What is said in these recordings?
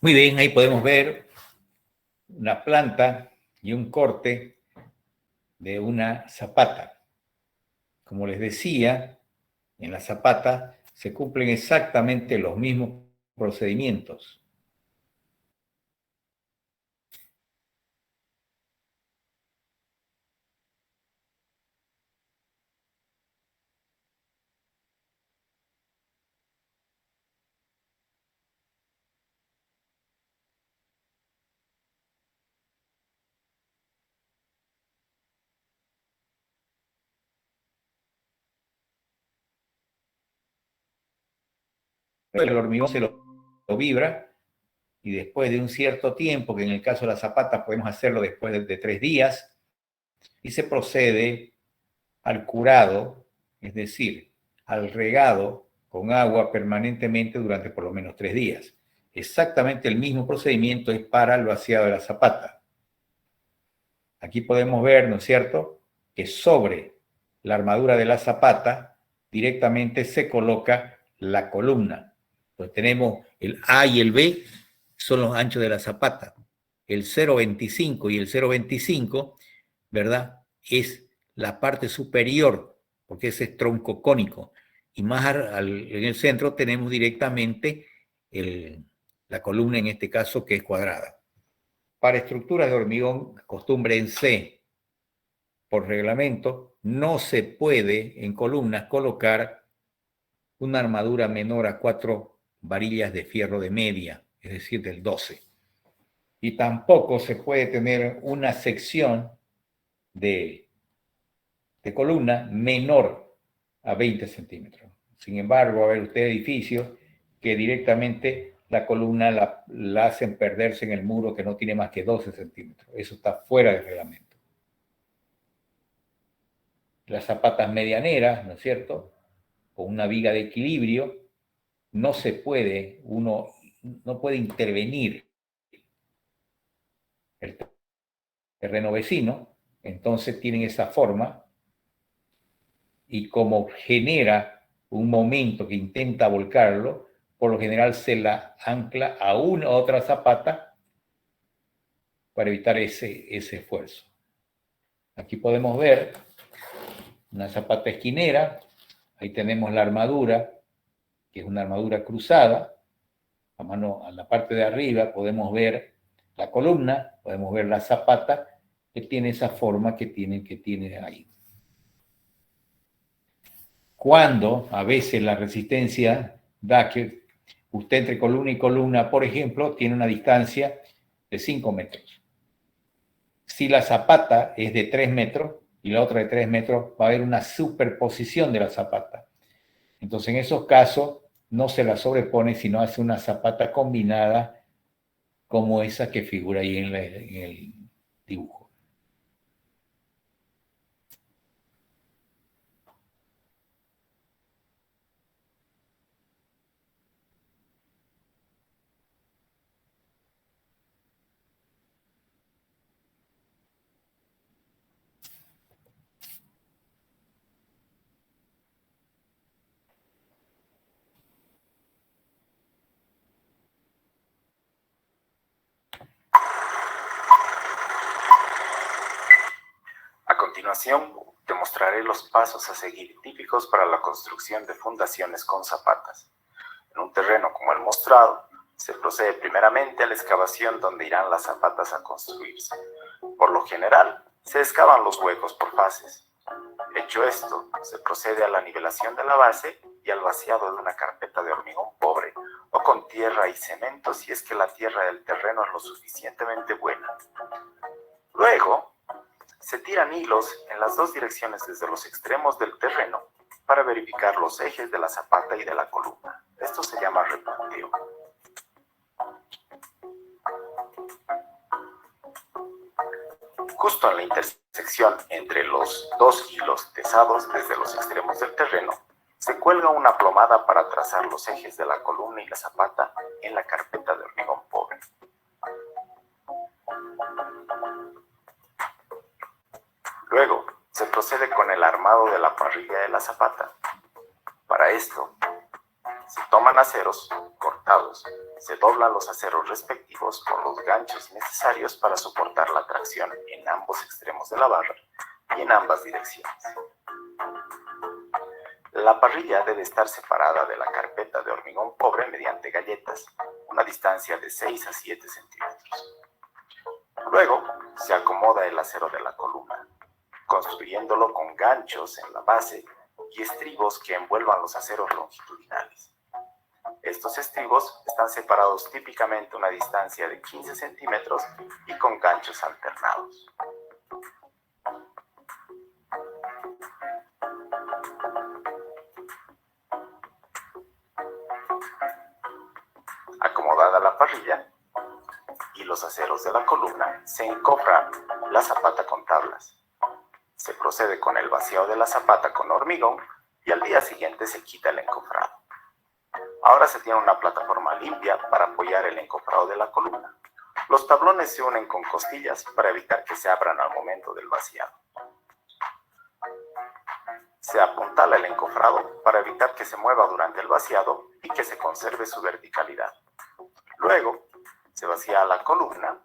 Muy bien, ahí podemos ver una planta y un corte de una zapata. Como les decía, en la zapata se cumplen exactamente los mismos procedimientos. El hormigón se lo vibra y después de un cierto tiempo, que en el caso de la zapata podemos hacerlo después de 3 días, y se procede al curado, es decir, al regado con agua permanentemente durante por lo menos 3 días. Exactamente el mismo procedimiento es para el vaciado de la zapata. Aquí podemos ver, ¿no es cierto?, que sobre la armadura de la zapata directamente se coloca la columna. Pues tenemos el A y el B, son los anchos de la zapata. El 0,25 y el 0,25, ¿verdad?, es la parte superior, porque ese es tronco cónico. Y más en el centro tenemos directamente la columna, en este caso, que es cuadrada. Para estructuras de hormigón, acostúmbrense, por reglamento, no se puede en columnas colocar una armadura menor a 4 varillas de fierro de media, es decir, del 12. Y tampoco se puede tener una sección de columna menor a 20 centímetros. Sin embargo, va a ver usted edificios que directamente la columna la hacen perderse en el muro, que no tiene más que 12 centímetros. Eso está fuera del reglamento. Las zapatas medianeras, ¿no es cierto?, con una viga de equilibrio, no se puede, uno no puede intervenir el terreno vecino, entonces tienen esa forma, y como genera un momento que intenta volcarlo, por lo general se la ancla a una u otra zapata para evitar ese esfuerzo. Aquí podemos ver una zapata esquinera, ahí tenemos la armadura, que es una armadura cruzada. A la parte de arriba podemos ver la columna, podemos ver la zapata, que tiene esa forma que tiene ahí. Cuando a veces la resistencia da que usted entre columna y columna, por ejemplo, tiene una distancia de 5 metros. Si la zapata es de 3 metros y la otra de 3 metros, va a haber una superposición de la zapata. Entonces, en esos casos, no se la sobrepone, sino hace una zapata combinada como esa que figura ahí en el dibujo. A continuación, te mostraré los pasos a seguir típicos para la construcción de fundaciones con zapatas. En un terreno como el mostrado, se procede primeramente a la excavación donde irán las zapatas a construirse. Por lo general, se excavan los huecos por fases. Hecho esto, se procede a la nivelación de la base y al vaciado de una carpeta de hormigón pobre o con tierra y cemento si es que la tierra del terreno es lo suficientemente buena. Luego, se tiran hilos en las dos direcciones desde los extremos del terreno para verificar los ejes de la zapata y de la columna. Esto se llama repunteo. Justo en la intersección entre los dos hilos tesados desde los extremos del terreno, se cuelga una plomada para trazar los ejes de la columna y la zapata en la carpeta de hormigón pobre. Luego, se procede con el armado de la parrilla de la zapata. Para esto, Se toman aceros cortados, se doblan los aceros respectivos con los ganchos necesarios para soportar la tracción en ambos extremos de la barra y en ambas direcciones. La parrilla debe estar separada de la carpeta de hormigón pobre mediante galletas, una distancia de 6 a 7 centímetros. Luego, se acomoda el acero de la columna, construyéndolo con ganchos en la base y estribos que envuelvan los aceros longitudinales. Estos estribos están separados típicamente a una distancia de 15 centímetros y con ganchos alternados. Acomodada la parrilla y los aceros de la columna, se encofra la zapata con tablas. Se procede con el vaciado de la zapata con hormigón y al día siguiente se quita el encofrado. Ahora se tiene una plataforma limpia para apoyar el encofrado de la columna. Los tablones se unen con costillas para evitar que se abran al momento del vaciado. Se apuntala el encofrado para evitar que se mueva durante el vaciado y que se conserve su verticalidad. Luego, se vacía la columna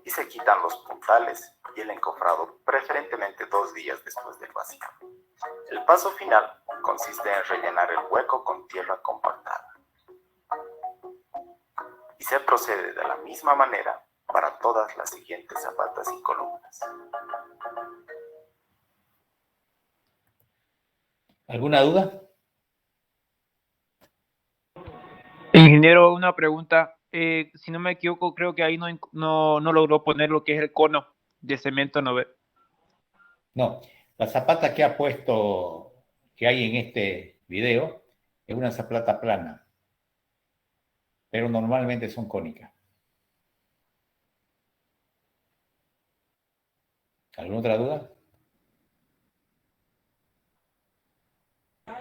y se quitan los puntales y el encofrado, preferentemente 2 días después del vaciado. El paso final consiste en rellenar el hueco con tierra compactada. Y se procede de la misma manera para todas las siguientes zapatas y columnas. ¿Alguna duda? Ingeniero, una pregunta. Si no me equivoco, creo que ahí no logró poner lo que es el cono de cemento, ¿no ve? No, la zapata que ha puesto, que hay en este video, es una zapata plana, pero normalmente son cónicas. ¿Alguna otra duda?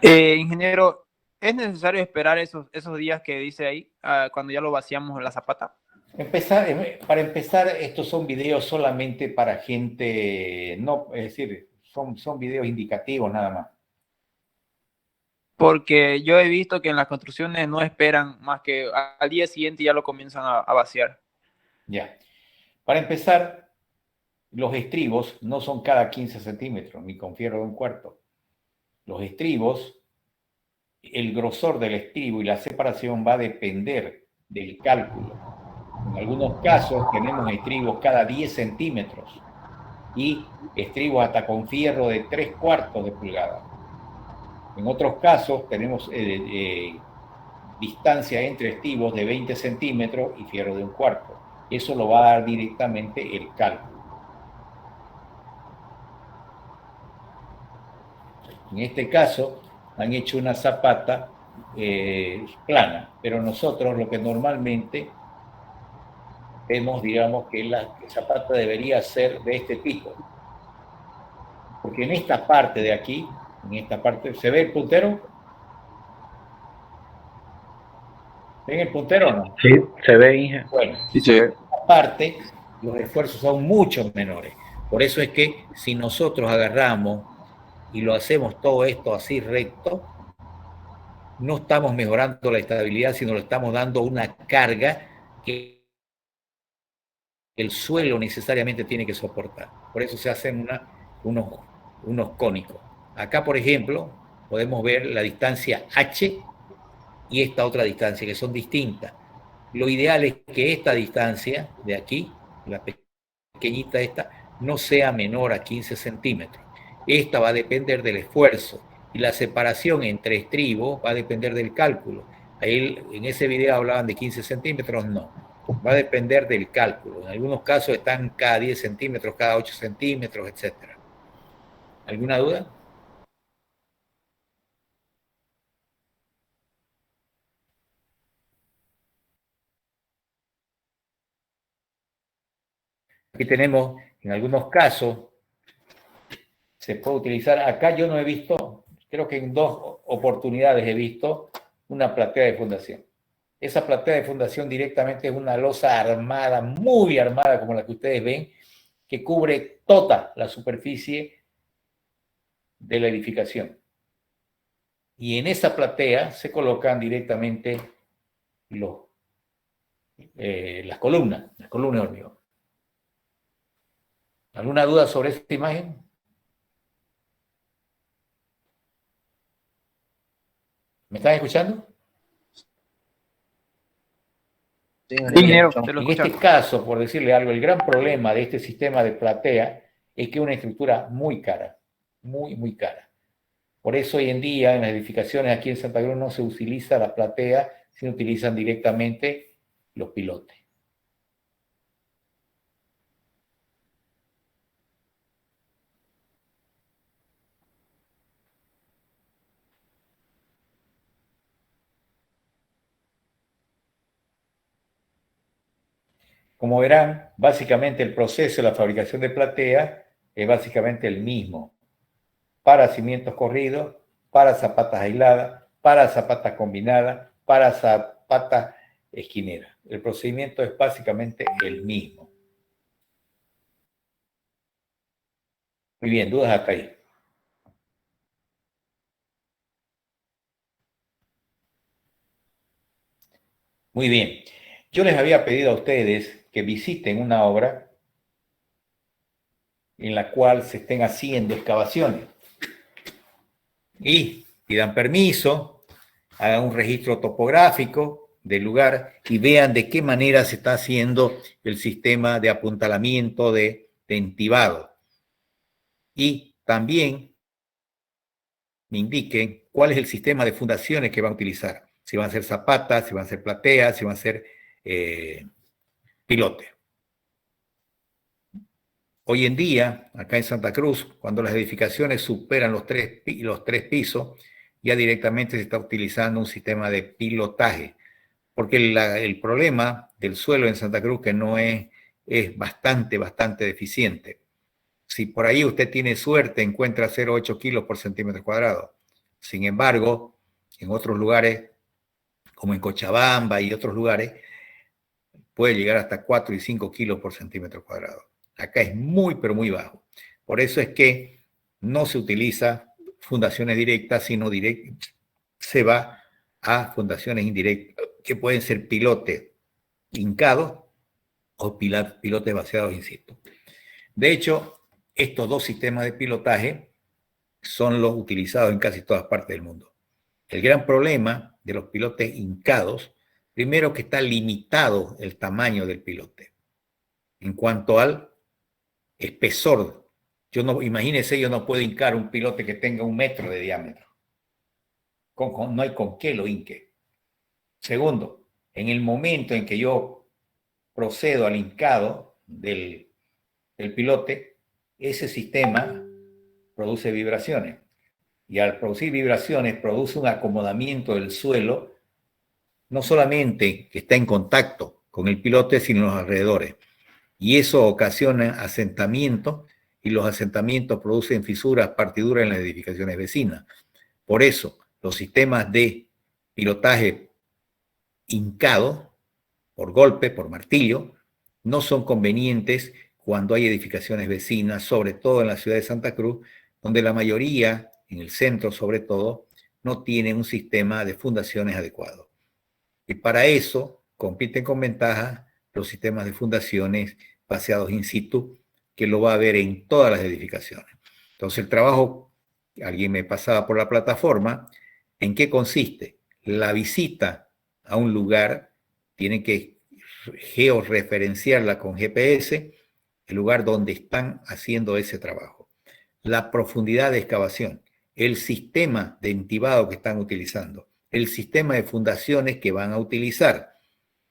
Ingeniero, ¿es necesario esperar esos días que dice ahí, cuando ya lo vaciamos la zapata? Para empezar, estos son videos solamente para gente, no, es decir, son videos indicativos nada más. Porque yo he visto que en las construcciones no esperan más que al día siguiente ya lo comienzan a vaciar. Ya. Para empezar, los estribos no son cada 15 centímetros, ni con fierro de un cuarto. Los estribos, el grosor del estribo y la separación va a depender del cálculo. En algunos casos tenemos estribos cada 10 centímetros y estribos hasta con fierro de 3/4 de pulgada. En otros casos tenemos distancia entre estribos de 20 centímetros y fierro de 1/4. Eso lo va a dar directamente el cálculo. En este caso han hecho una zapata plana, pero nosotros lo que normalmente vemos, digamos, que la zapata debería ser de este tipo. Porque en esta parte de aquí, en esta parte, ¿se ve el puntero? ¿Ven el puntero o no? Sí, se ve, Inge. Bueno, sí, se ve. en esta parte los esfuerzos son mucho menores. Por eso es que si nosotros agarramos y lo hacemos todo esto así recto, no estamos mejorando la estabilidad, sino le estamos dando una carga que el suelo necesariamente tiene que soportar. Por eso se hacen unos cónicos. Acá, por ejemplo, podemos ver la distancia H y esta otra distancia, que son distintas. Lo ideal es que esta distancia de aquí, la pequeñita esta, no sea menor a 15 centímetros. Esta va a depender del esfuerzo y la separación entre estribos va a depender del cálculo. Ahí en ese video hablaban de 15 centímetros, no. Va a depender del cálculo. En algunos casos están cada 10 centímetros, cada 8 centímetros, etc. ¿Alguna duda? Aquí tenemos, en algunos casos, se puede utilizar, acá yo no he visto, creo que en 2 oportunidades he visto una platea de fundación. Esa platea de fundación directamente es una losa armada, muy armada, como la que ustedes ven, que cubre toda la superficie de la edificación. Y en esa platea se colocan directamente las columnas de hormigón. ¿Alguna duda sobre esta imagen? ¿Me están escuchando? Sí, ingeniero, te lo en este escuchamos. caso, por decirle algo, el gran problema de este sistema de platea es que es una estructura muy cara, muy cara. Por eso hoy en día en las edificaciones aquí en Santa Cruz no se utiliza la platea, sino utilizan directamente los pilotes. Como verán, básicamente el proceso de la fabricación de platea es básicamente el mismo. Para cimientos corridos, para zapatas aisladas, para zapatas combinadas, para zapatas esquineras. El procedimiento es básicamente el mismo. Muy bien, dudas hasta ahí. Muy bien. Yo les había pedido a ustedes que visiten una obra en la cual se estén haciendo excavaciones y pidan permiso, hagan un registro topográfico del lugar y vean de qué manera se está haciendo el sistema de apuntalamiento de entibado. Y también me indiquen cuál es el sistema de fundaciones que van a utilizar. Si van a ser zapatas, si van a ser plateas, si van a ser pilotes. Hoy en día, acá en Santa Cruz, cuando las edificaciones superan los tres pisos, ya directamente se está utilizando un sistema de pilotaje, porque el problema del suelo en Santa Cruz que no es bastante deficiente. Si por ahí usted tiene suerte, encuentra 0,8 kilos por centímetro cuadrado. Sin embargo, en otros lugares, como en Cochabamba y otros lugares, puede llegar hasta 4 y 5 kilos por centímetro cuadrado. Acá es muy, pero muy bajo. Por eso es que no se utiliza fundaciones directas, sino se va a fundaciones indirectas, que pueden ser pilotes hincados o pilotes vaciados in situ. De hecho, estos dos sistemas de pilotaje son los utilizados en casi todas partes del mundo. El gran problema de los pilotes hincados, primero que está limitado el tamaño del pilote. En cuanto al espesor, imagínense, yo no puedo hincar un pilote que tenga 1 metro de diámetro. No hay con qué lo hinque. Segundo, en el momento en que yo procedo al hincado del pilote, ese sistema produce vibraciones. Y al producir vibraciones, produce un acomodamiento del suelo, no solamente que está en contacto con el pilote, sino en los alrededores. Y eso ocasiona asentamiento, y los asentamientos producen fisuras, partiduras en las edificaciones vecinas. Por eso, los sistemas de pilotaje hincado, por golpe, por martillo, no son convenientes cuando hay edificaciones vecinas, sobre todo en la ciudad de Santa Cruz, donde la mayoría, en el centro sobre todo, no tienen un sistema de fundaciones adecuado. Y para eso compiten con ventaja los sistemas de fundaciones vaciados in situ, que lo va a ver en todas las edificaciones. Entonces el trabajo, alguien me pasaba por la plataforma, ¿en qué consiste? La visita a un lugar, tiene que georreferenciarla con GPS, el lugar donde están haciendo ese trabajo. La profundidad de excavación, el sistema de entibado que están utilizando, el sistema de fundaciones que van a utilizar.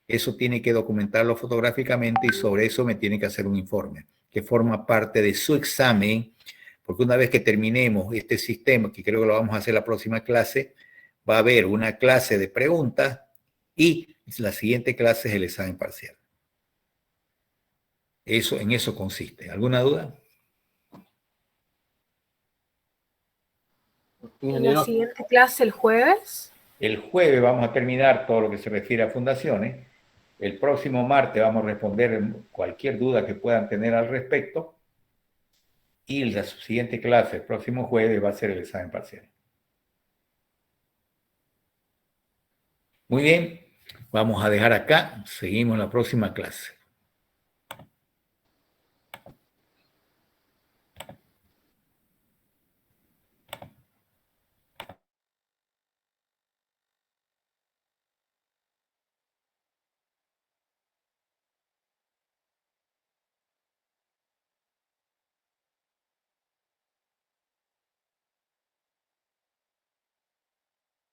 Eso tiene que documentarlo fotográficamente y sobre eso me tiene que hacer un informe que forma parte de su examen, porque una vez que terminemos este sistema, que creo que lo vamos a hacer la próxima clase, va a haber una clase de preguntas y la siguiente clase es el examen parcial. En eso consiste. ¿Alguna duda? ¿En la siguiente clase el jueves? El jueves vamos a terminar todo lo que se refiere a fundaciones. El próximo martes vamos a responder cualquier duda que puedan tener al respecto. y la siguiente clase, el próximo jueves, va a ser el examen parcial. Muy bien, vamos a dejar acá, seguimos en la próxima clase.